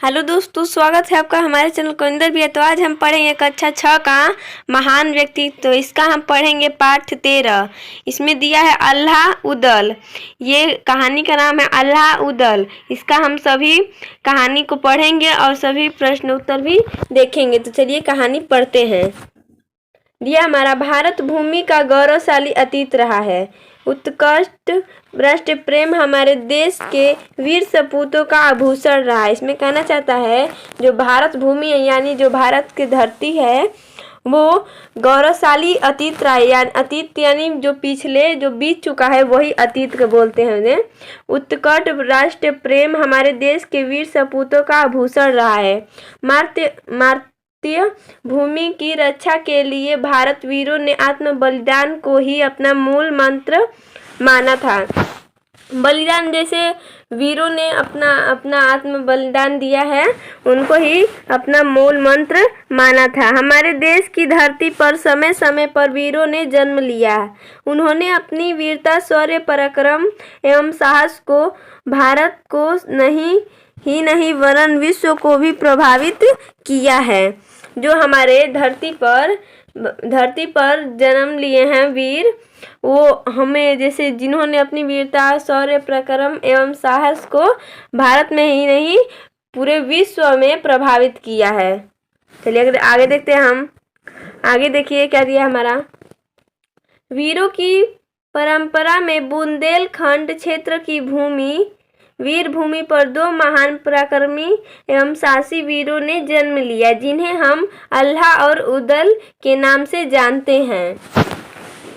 Hello दोस्तों, स्वागत है आपका हमारे चैनल कोइंदर भी है। तो आज हम पढ़ेंगे कक्षा 6 का महान व्यक्ति। तो इसका हम पढ़ेंगे पाठ 13। इसमें दिया है अल्लाह उदल। ये कहानी का नाम है अल्लाह उदल। इसका हम सभी कहानी को पढ़ेंगे और सभी प्रश्न उत्तर भी देखेंगे। तो चलिए कहानी पढ़ते हैं। दिया हमारा भारत भूमि का गौरवशाली अतीत रहा है। उत्कृष्ट राष्ट्र प्रेम हमारे देश के वीर सपूतों का आभूषण रहा है। इसमें कहना चाहता है जो भारत भूमि है यानी जो भारत की धरती है वो गौरवशाली अतीत रहा है। यानी अतीत यानी जो पिछले जो बीत चुका है वही अतीत को बोलते हैं उन्हें। उत्कट राष्ट्र प्रेम हमारे देश के वीर सपूतों का आभूषण रहा है। भारतीय भूमि की रक्षा के लिए भारत वीरों ने आत्म बलिदान को ही अपना मूल मंत्र माना था। बलिदान जैसे वीरों ने अपना आत्म बलिदान दिया है उनको ही अपना मूल मंत्र माना था। हमारे देश की धरती पर समय समय पर वीरों ने जन्म लिया। उन्होंने अपनी वीरता, शौर्य, पराक्रम एवं साहस को भारत को नहीं वरन विश्व को भी प्रभावित किया है। जो हमारे धरती पर जन्म लिए हैं वीर, वो हमें जैसे जिन्होंने अपनी वीरता, शौर्य, पराक्रम एवं साहस को भारत में ही नहीं पूरे विश्व में प्रभावित किया है। चलिए आगे देखते हैं हम। आगे देखिए क्या दिया हमारा। वीरों की परंपरा में बुंदेलखंड क्षेत्र की वीर भूमि पर दो महान पराक्रमी एवं साहसी वीरों ने जन्म लिया जिन्हें हम अल्लाह और उदल के नाम से जानते हैं।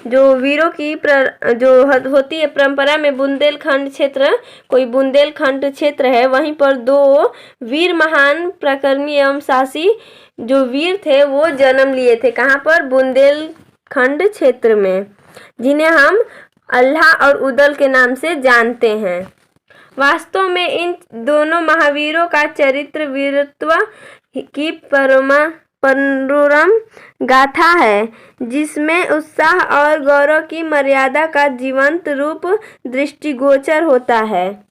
जो वीरों की जो होती है परंपरा में बुंदेलखंड क्षेत्र, कोई बुंदेलखंड क्षेत्र है, वहीं पर दो वीर महान पराक्रमी एवं साहसी जो वीर थे वो जन्म लिए थे। कहाँ पर? बुंदेलखंड क्षेत्र में, जिन्हें हम अल्लाह और उदल के नाम से जानते हैं। वास्तव में इन दोनों महावीरों का चरित्र वीरत्व की मनोरम गाथा है जिसमें उत्साह और गौरव की मर्यादा का जीवंत रूप दृष्टिगोचर होता है।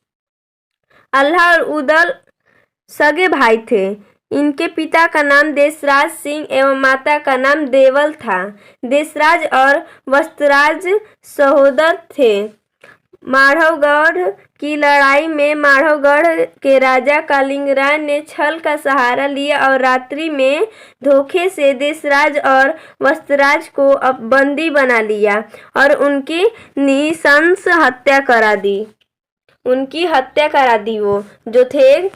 अल्लाह और उदल सगे भाई थे। इनके पिता का नाम देशराज सिंह एवं माता का नाम देवल था। देशराज और वस्त्रराज सहोदर थे। माधवगढ़ की लड़ाई में माधवगढ़ के राजा कालिंगराय ने छल का सहारा लिया और रात्रि में धोखे से देशराज और वस्त्रराज को बंदी बना लिया और उनकी नृशंस हत्या करा दी। वो जो थे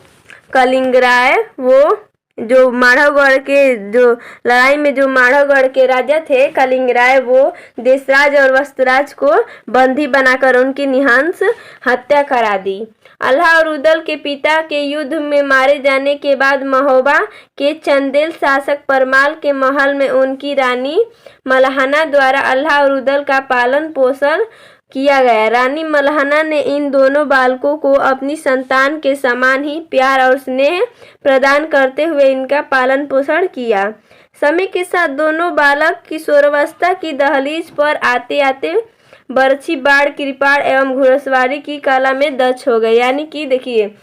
कालिंगराय, वो जो माधवगढ़ के जो लड़ाई में जो माधवगढ़ के राजा थे कालिंगराय, वो देशराज और वस्त्रराज को बंदी बनाकर उनकी निहंस हत्या करा दी। अल्लाह और उदल के पिता के युद्ध में मारे जाने के बाद महोबा के चंदेल शासक परमाल के महल में उनकी रानी मल्हाना द्वारा अल्लाह और उदल का पालन पोषण किया गया। रानी मल्हाना ने इन दोनों बालकों को अपनी संतान के समान ही प्यार और स्नेह प्रदान करते हुए इनका पालन पोषण किया। समय के साथ दोनों बालक किशोरावस्था की दहलीज पर आते आते बर्छी, बाण, कृपाण एवं घुड़सवारी की कला में दक्ष हो गए। यानी कि देखिए,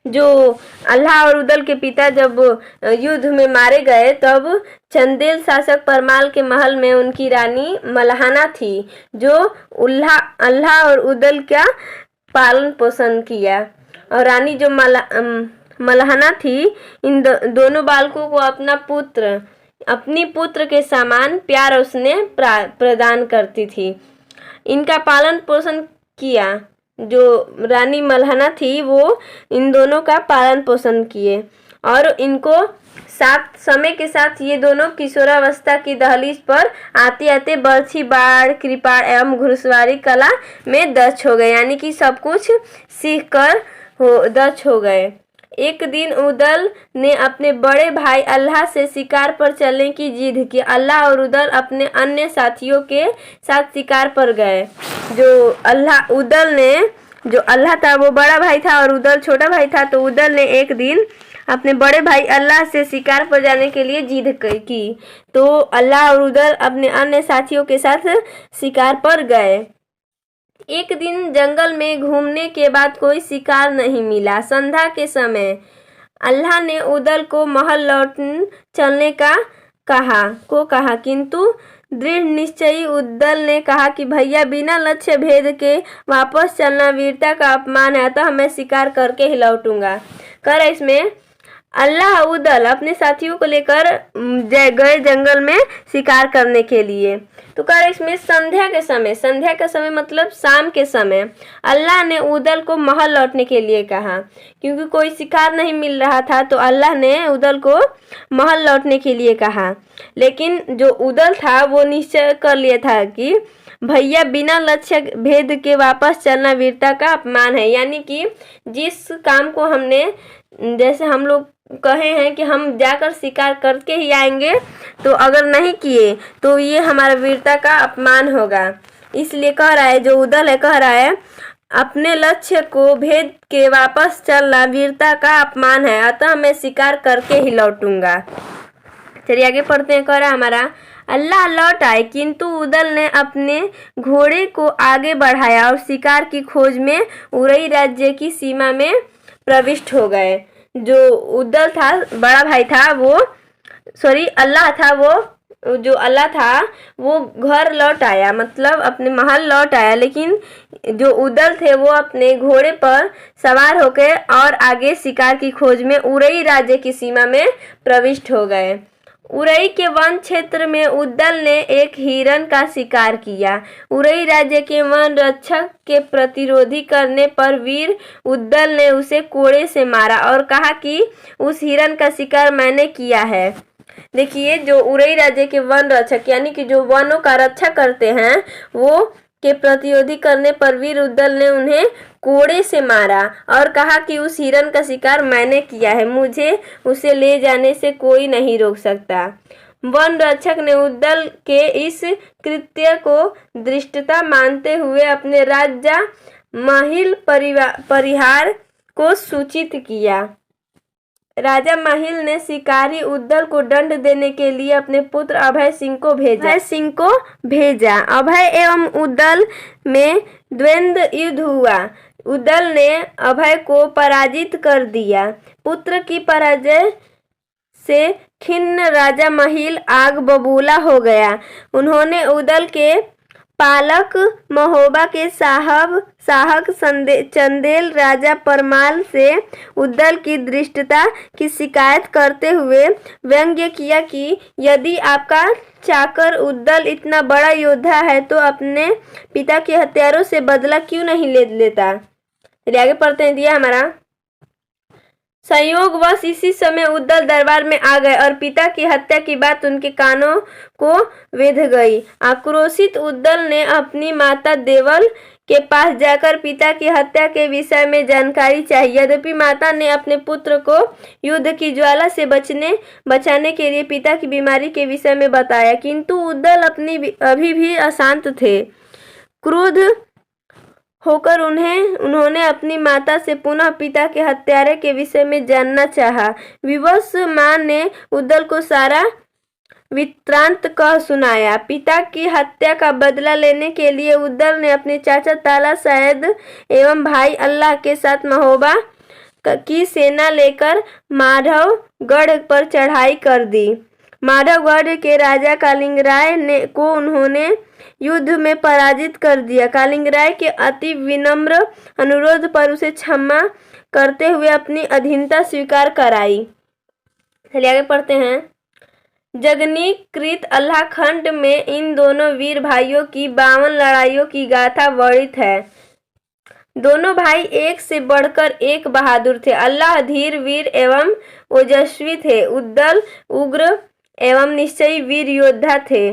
जो अल्लाह और उदल के पिता जब युद्ध में मारे गए तब चंदेल शासक परमाल के महल में उनकी रानी मल्हाना थी जो अल्लाह और उदल का पालन पोषण किया। और रानी जो मल्हाना थी इन दोनों बालकों को अपनी पुत्र के समान प्यार और स्नेह प्रदान करती थी। इनका पालन पोषण किया। जो रानी मल्हाना थी वो इन दोनों का पालन पोषण किए और इनको समय के साथ ये दोनों किशोरावस्था की दहलीज पर आते आते बर्छी, बाण, कृपाण एवं घुड़सवारी कला में दक्ष हो गए। यानी कि सब कुछ सीख कर दक्ष हो गए। एक दिन उदल ने अपने बड़े भाई अल्लाह से शिकार पर चलने की जिद की। अल्लाह और उदल अपने अन्य साथियों के साथ शिकार पर गए। जो अल्लाह था वो बड़ा भाई था और उदल छोटा भाई था। तो उदल ने एक दिन अपने बड़े भाई अल्लाह से शिकार पर जाने के लिए जिद की। तो अल्लाह और उदल अपने अन्य साथियों के साथ शिकार पर गए। एक दिन जंगल में घूमने के बाद कोई शिकार नहीं मिला। संध्या के समय अल्लाह ने उदल को महल लौट चलने का कहा, किंतु दृढ़ निश्चयी उद्दल ने कहा कि भैया बिना लक्ष्य भेद के वापस चलना वीरता का अपमान है, अतः मैं शिकार करके ही लौटूंगा। कर इसमें अल्लाह उदल अपने साथियों को लेकर गए जंगल में शिकार करने के लिए। तो कर इसमें संध्या के समय मतलब शाम के समय अल्लाह ने उदल को महल लौटने के लिए कहा, क्योंकि कोई शिकार नहीं मिल रहा था तो अल्लाह ने उदल को महल लौटने के लिए कहा। लेकिन जो उदल था वो निश्चय कर लिया था कि भैया बिना लक्ष्य भेद के वापस चलना वीरता का अपमान है, यानी कि जिस काम को हमने, जैसे हम लोग कहे हैं कि हम जाकर शिकार करके ही आएंगे, तो अगर नहीं किए तो ये हमारा वीरता का अपमान होगा। इसलिए कह रहा है, जो उदल है कह रहा है अपने लक्ष्य को भेद के वापस चलना वीरता का अपमान है, अतः मैं शिकार करके ही लौटूंगा। चलिए आगे पढ़ते हैं। कह रहा है हमारा अल्लाह लौट आए, किंतु उदल ने अपने घोड़े को आगे बढ़ाया और शिकार की खोज में उरई राज्य की सीमा में प्रविष्ट हो गए। जो उदल था, बड़ा भाई था, अल्लाह था, अल्लाह था वो घर लौट आया, मतलब अपने महल लौट आया, लेकिन जो उदल थे वो अपने घोड़े पर सवार होकर और आगे शिकार की खोज में उरई राज्य की सीमा में प्रविष्ट हो गए। उरई के वन क्षेत्र में उदल ने एक हिरण का शिकार किया। उरई राज्य के वन रक्षक के प्रतिरोधी करने पर वीर उदल ने उसे कोड़े से मारा और कहा कि उस हिरण का शिकार मैंने किया है। देखिए, जो उरई राज्य के वन रक्षक यानी कि जो वनों का रक्षा करते हैं वो के प्रतिरोधी करने पर वीर उदल ने उन्हें कोड़े से मारा और कहा कि उस हिरण का शिकार मैंने किया है, मुझे उसे ले जाने से कोई नहीं रोक सकता। वन रक्षक ने उदल के इस कृत्य को धृष्टता मानते हुए अपने राजा महिल परिहार को सूचित किया। राजा महिल ने शिकारी उदल को दंड देने के लिए अपने पुत्र अभय सिंह को भेजा। अभय एवं उदल में द्वंद्व युद्ध हुआ। उदल ने अभय को पराजित कर दिया। पुत्र की पराजय से खिन्न राजा महिल आग बबूला हो गया। उन्होंने उदल के पालक महोबा के शाहक चंदेल राजा परमाल से उदल की धृष्टता की शिकायत करते हुए व्यंग्य किया कि यदि आपका चाकर उदल इतना बड़ा योद्धा है तो अपने पिता के हथियारों से बदला क्यों नहीं ले लेता। चलिए आगे पढ़ते हैं। दिया हमारा संयोगवश इसी समय उदल दरबार में आ गए और पिता की हत्या की बात उनके कानों को वेध गई। आक्रोशित उदल ने अपनी माता देवल के पास जाकर पिता की हत्या के विषय में जानकारी चाहिए। यद्यपि माता ने अपने पुत्र को युद्ध की ज्वाला से बचाने के लिए पिता की बीमारी के विषय में बताया, किंतु उदल अभी भी अशांत थे। क्रुद्ध होकर उन्होंने अपनी माता से पुनः पिता के हत्यारे के विषय में जानना चाहा। विवश मां ने उदल को सारा वृत्तांत कह सुनाया। पिता की हत्या का बदला लेने के लिए उदल ने अपने चाचा ताला सैद एवं भाई अल्लाह के साथ महोबा की सेना लेकर माधवगढ़ पर चढ़ाई कर दी। माधवगढ़ के राजा कालिंगराय को उन्होंने युद्ध में पराजित कर दिया। कालिंगराय के अति विनम्र अनुरोध पर उसे क्षमा करते हुए अपनी अधीनता स्वीकार कराई। चलिए आगे पढ़ते हैं। जगनीकृत अल्लाह खंड में इन दोनों वीर भाइयों की 52 लड़ाइयों की गाथा वर्णित है। दोनों भाई एक से बढ़कर एक बहादुर थे। अल्लाह धीर वीर एवं ओजस्वी थे। उदल उग्र एवं निश्चयी वीर योद्धा थे।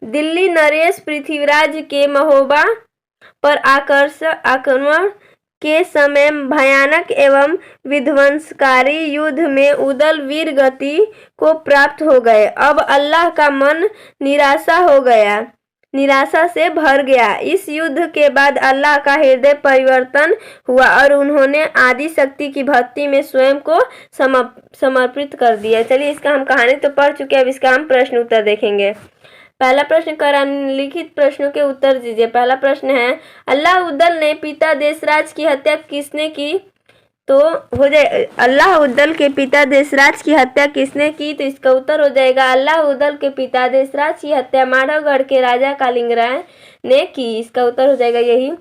दिल्ली नरेश पृथ्वीराज के महोबा पर आक्रमण के समय भयानक एवं विध्वंसकारी युद्ध में उदल वीर गति को प्राप्त हो गए। अब अल्लाह का मन निराशा से भर गया। इस युद्ध के बाद अल्लाह का हृदय परिवर्तन हुआ और उन्होंने आदि शक्ति की भक्ति में स्वयं को समर्पित कर दिया। चलिए, इसका हम कहानी तो पढ़ चुके हैं, अब इसका हम प्रश्न उत्तर देखेंगे। पहला प्रश्न कर निम्नलिखित प्रश्नों के उत्तर दीजिए। पहला प्रश्न है, अल्लाह उदल ने पिता देशराज की हत्या किसने की तो हो जाए अल्लाह उद्दल के पिता देशराज की हत्या किसने की? तो इसका उत्तर हो जाएगा अल्लाह उद्दल के पिता देशराज की हत्या माधवगढ़ के राजा कालिंगराय ने की। इसका उत्तर हो जाएगा यही।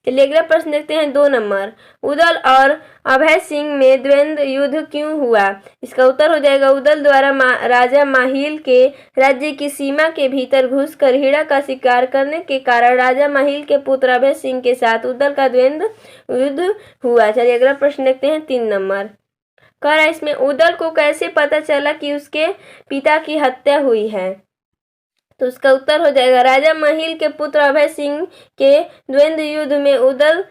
चलिए अगला प्रश्न देखते हैं 2 नंबर। उदल और अभय सिंह में द्वंद्व युद्ध क्यों हुआ? इसका उत्तर हो जाएगा उदल द्वारा राजा माहिल के राज्य की सीमा के भीतर घुसकर हीरा का शिकार करने के कारण राजा माहिल के पुत्र अभय सिंह के साथ उदल का द्वंद्व युद्ध हुआ। चलिए अगला प्रश्न देखते हैं 3 नंबर। कह रहा है इसमें उदल को कैसे पता चला कि उसके पिता की हत्या हुई है? तो उसका उत्तर हो जाएगा राजा महिल के पुत्र अभय सिंह के द्वंद्व युद्ध में उदल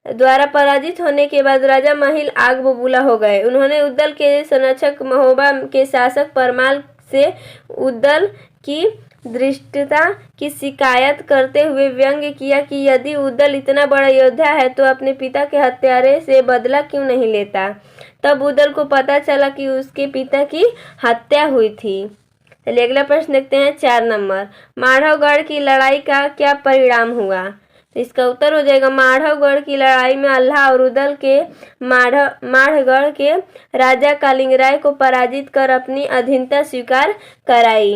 द्वारा पराजित होने के बाद राजा महिल आग बबूला हो गए। उन्होंने उदल के संरक्षक महोबा के शासक परमाल से उदल की धृष्टता की शिकायत करते हुए व्यंग्य किया कि यदि उदल इतना बड़ा योद्धा है तो अपने पिता के हत्यारे से बदला क्यों नहीं लेता। तब उदल को पता चला कि उसके पिता की हत्या हुई थी। चलिए अगला प्रश्न देखते हैं 4 नंबर। माधवगढ़ की लड़ाई का क्या परिणाम हुआ? तो इसका उत्तर हो जाएगा माधवगढ़ की लड़ाई में अल्लाह और उदल के माधवगढ़ के राजा कालिंगराय को पराजित कर अपनी अधीनता स्वीकार कराई।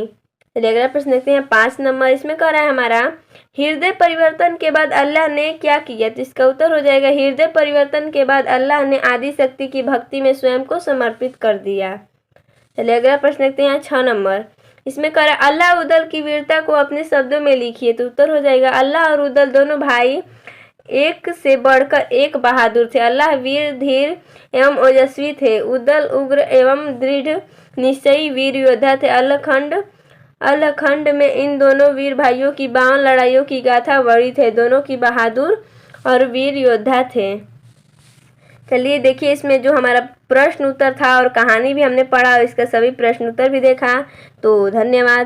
चलिए अगला प्रश्न देखते हैं 5 नंबर। इसमें कह रहा है हमारा हृदय परिवर्तन के बाद अल्लाह ने क्या किया? तो इसका उत्तर हो जाएगा हृदय परिवर्तन के बाद अल्लाह ने आदि शक्ति की भक्ति में स्वयं को समर्पित कर दिया। चलिए अगला प्रश्न देखते हैं 6 नंबर। इसमें कह रहा है अल्लाह उदल की वीरता को अपने शब्दों में लिखिए। तो उत्तर हो जाएगा अल्लाह और उदल दोनों भाई एक से बढ़कर एक बहादुर थे। अल्लाह वीर धीर एवं ओजस्वी थे। उदल उग्र एवं दृढ़ निश्चयी वीर योद्धा थे। अलखंड में इन दोनों वीर भाइयों की 52 लड़ाइयों की गाथा वर्णित है। दोनों की बहादुर और वीर योद्धा थे। चलिए देखिए इसमें जो हमारा प्रश्न उत्तर था और कहानी भी हमने पढ़ा और इसका सभी प्रश्न उत्तर भी देखा। तो धन्यवाद।